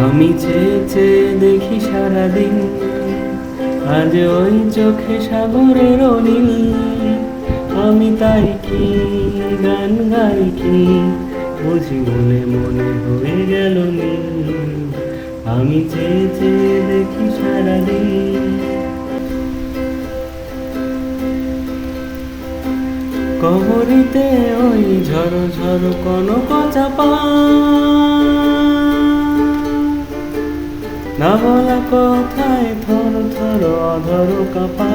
আমি চেয়ে চেয়ে দেখি সারাদিন, আজ ওই চোখে সাগরের নীল। আমি তাই কি গান গাই কি, বুঝি মনে মনে হয়ে গেল নীল। আমি চেয়ে চেয়ে দেখি সারাদিন, কবরিতে ওই ঝড়ো ঝড়ো কনক চাপা, না বলা কথায় থর থর অধর কাপা।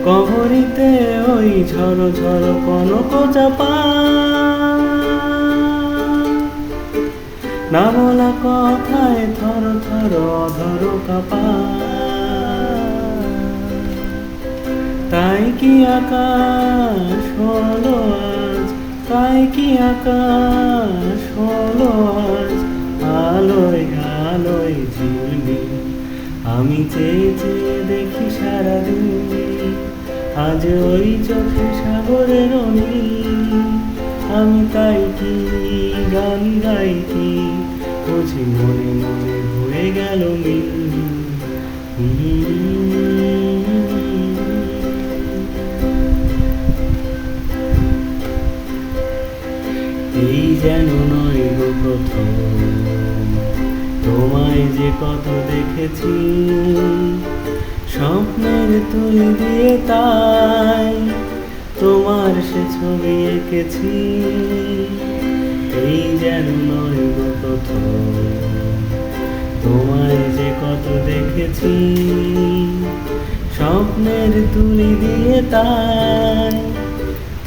কবরিতে ওই ঝড়ো ঝড়ো কনক চাপা, না বলা কথায় থর থর অধর কাপা। তাই কি আকাশ হলো আজ, তাই কি আকাশ হলো আজ, আলোয় আলোয় ঝিলমিল। আমি চেয়ে চেয়ে দেখি সারাদিন, আজ ওই চোখে সাগরের নীল। আমি তাই কি গান গাই কি, বুঝি মনে মনে হয়ে গেল মিল। এই যেন নয় গো প্রথম, তোমায় যে কত দেখেছি, স্বপ্নের তুলি দিয়ে তাই তোমার সে ছবি এঁকেছি। এই যেন নয় গো প্রথম, তোমায় যে কত দেখেছি, স্বপ্নের তুলি দিয়ে তাই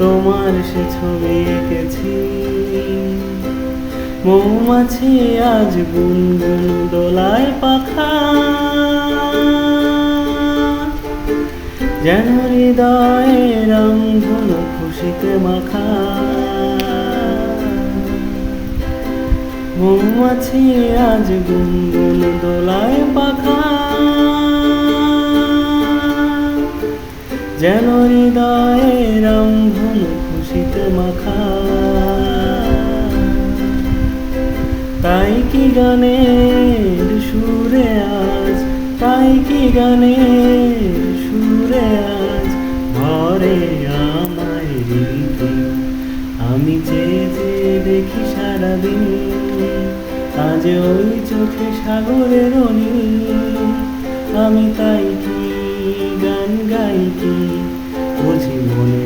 তোমার সে ছবি এঁকেছি। মৌমাছি আজ গুনগুন দোলায় পাখা, যেন হৃদয়ে রঙগুন খুশিতে মাখা। মৌমাছি আজ গুনগুন দোলায় পাখা, যেন হৃদয়ে রঙগুন খুশিতে মাখা। তাই কি গানের সুরে আজ, তাই কি গানের সুরে আজ ভরে আমায় রীতি। আমি চেয়ে চেয়ে দেখি সারাদিন, আজ ওই চোখে সাগরের নীল। আমি তাই কি গান গাই কি, বুঝি মনে